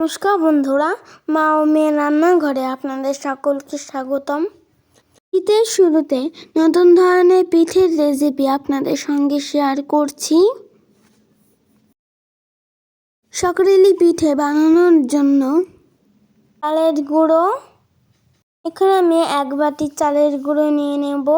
নমস্কার বন্ধুরা, মা ও মেয়ে রান্নাঘরে আপনাদের সকলকে স্বাগতম। শীতের শুরুতে নতুন ধরনের পিঠের রেসিপি আপনাদের সঙ্গে শেয়ার করছি। শকরেলি পিঠে বানানোর জন্য চালের গুঁড়ো, এখানে আমি 1 বাটি চালের গুঁড়ো নিয়ে নেব।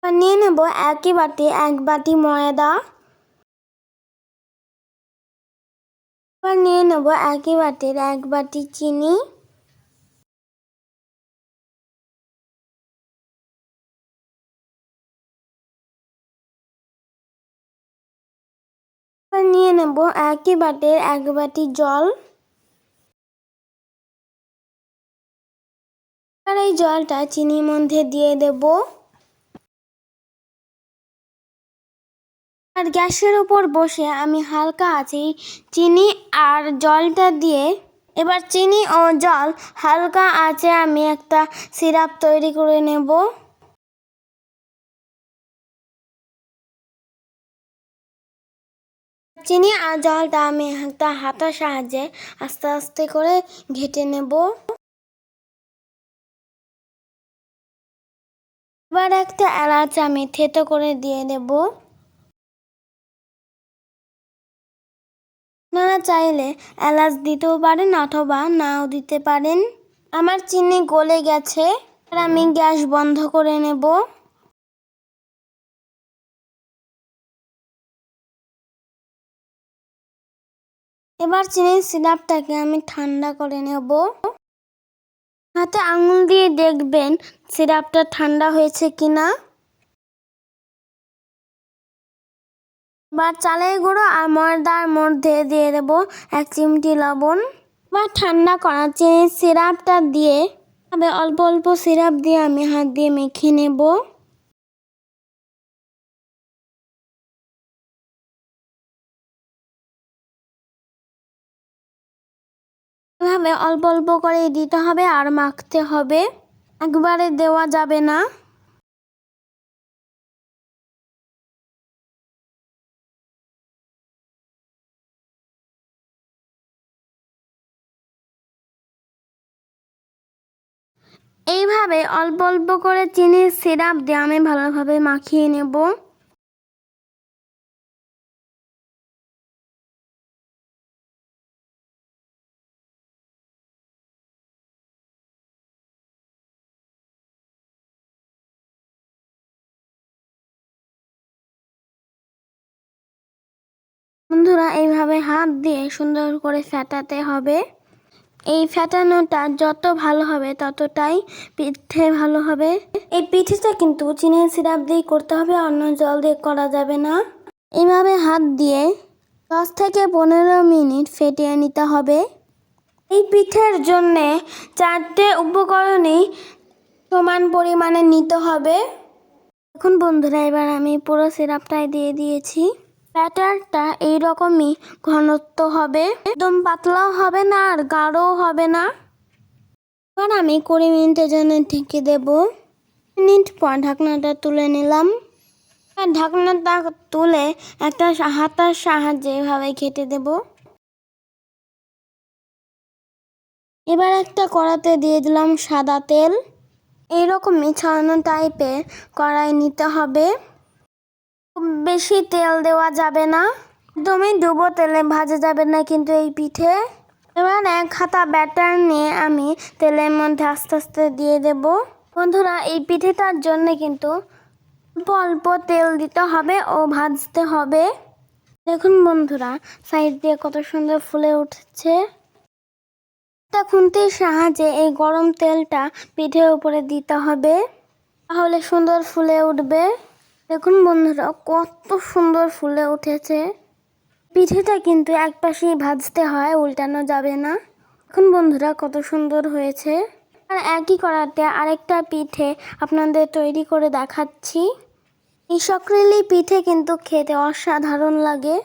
নিয়ে নেব 1 বাটি ময়দা। নিয়ে নেব 1 বাটি চিনি। নিয়ে নেব 1 বাটি জল। আর এই জলটা চিনির মধ্যে দিয়ে দেব। আর গ্যাসের উপর বসে আমি হালকা আঁচে চিনি আর জলটা দিয়ে এবার চিনি ও জল হালকা আঁচে আমি একটা সিরাপ তৈরি করে নেব। চিনি আর জলটা আমি একটা হাতার সাহায্যে আস্তে আস্তে করে ঘেটে নেব। এবার একটা এলাচ আমি থেতো করে দিয়ে দেব। আপনারা চাইলে এলাচ দিতেও পারেন অথবা নাও দিতে পারেন। আমার চিনি গলে গেছে, আর আমি গ্যাস বন্ধ করে নেব। এবার চিনির সিরাপটাকে আমি ঠান্ডা করে নেব। হাতে আঙুল দিয়ে দেখবেন সিরাপটা ঠান্ডা হয়েছে কিনা। এবার চালের গুঁড়ো আর ময়দার মধ্যে দিয়ে দেব 1 চিমটি লবণ। এবার ঠান্ডা করা চিনির সিরাপটা দিয়ে অল্প অল্প সিরাপ দিয়ে আমি হাত দিয়ে মেখে নেব। এভাবে অল্প অল্প করে দিতে হবে আর মাখতে হবে, একবারে দেওয়া যাবে না। এইভাবে অল্প অল্প করে চিনির সিরাপ দিয়ে আমি ভালোভাবে মাখিয়ে নেব। বন্ধুরা, এইভাবে হাত দিয়ে সুন্দর করে ফেটাতে হবে। এই ফেটানোটা যত ভালো হবে ততটাই পিঠে ভালো হবে। এই পিঠেটা কিন্তু চিনির সিরাপ দিয়ে করতে হবে, অন্য জল দিয়ে করা যাবে না। এইভাবে হাত দিয়ে 10 থেকে 15 মিনিট ফেটিয়ে নিতে হবে। এই পিঠের জন্যে 4টে উপকরণই সমান পরিমাণে নিতে হবে। এখন বন্ধুরা, এবার আমি পুরো সিরাপটাই দিয়ে দিয়েছি। ব্যাটারটা এইরকমই ঘনত্ব হবে, একদম পাতলাও হবে না আর গাঢ়ও হবে না। এবার আমি 20 মিনিটের জন্য ঢেকে দেব। মিনিট পর ঢাকনাটা তুলে নিলাম। আর ঢাকনাটা তুলে একটা হাতার সাহায্যে এভাবে ঘেটে দেব। এবার একটা কড়াতে দিয়ে দিলাম সাদা তেল। এইরকমই ছড়ানো টাইপের কড়াই নিতে হবে, খুব বেশি তেল দেওয়া যাবে না, একদমই ডুবো তেলে ভাজা যাবে না কিন্তু এই পিঠে। এবার 1 হাতা ব্যাটার নিয়ে আমি তেলের মধ্যে আস্তে আস্তে দিয়ে দেব। বন্ধুরা, এই পিঠেটার জন্য কিন্তু অল্প অল্প তেল দিতে হবে ও ভাজতে হবে। দেখুন বন্ধুরা, সাইড দিয়ে কত সুন্দর ফুলে উঠছে। একটা খুন্তির সাহায্যে এই গরম তেলটা পিঠের উপরে দিতে হবে, তাহলে সুন্দর ফুলে উঠবে। দেখুন বন্ধুরা, কত সুন্দর ফুলে উঠেছে। পিঠেটা কিন্তু এক পাশেই ভাজতে হয়, উল্টানো যাবে না। এখন বন্ধুরা, কত সুন্দর হয়েছে। আর একই কড়াতে আরেকটা পিঠে আপনাদের তৈরি করে দেখাচ্ছি। এই শকরেলি পিঠে কিন্তু খেতে অসাধারণ লাগে।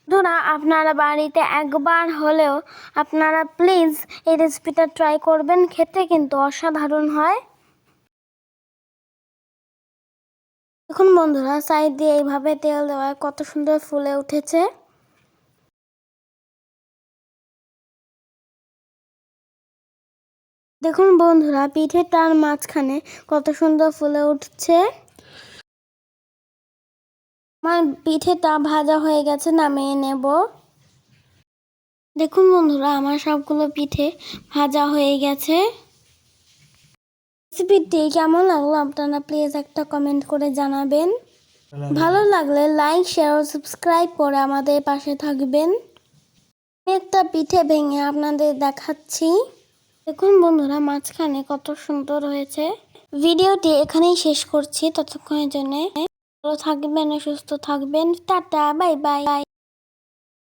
বন্ধুরা, আপনারা বাড়িতে একবার হলেও আপনারা প্লিজ এই রেসিপিটা ট্রাই করবেন, খেতে কিন্তু অসাধারণ হয়। এখন বন্ধুরা সাইড দিয়ে এইভাবে তেল দেওয়ায় কত সুন্দর ফুলে উঠেছে। দেখুন বন্ধুরা পিঠেটার মাঝখানে কত সুন্দর ফুলে উঠছে। আমার পিঠেটা ভাজা হয়ে গেছে, নামিয়ে নেব। দেখুন বন্ধুরা আমার সবগুলো পিঠে ভাজা হয়ে গেছে। রেসিপিটি কেমন লাগলো আপনারা প্লিজ একটা কমেন্ট করে জানাবেন। ভালো লাগলে লাইক শেয়ার ও সাবস্ক্রাইব করে আমাদের পাশে থাকবেন। একটা পিঠে ভেঙে আপনাদের দেখাচ্ছি। দেখুন বন্ধুরা মাঝখানে কত সুন্দর হয়েছে। ভিডিওটি এখানেই শেষ করছি, ততক্ষণের জন্য ভালো থাকবেন ও সুস্থ থাকবেন। Tata, bye bye.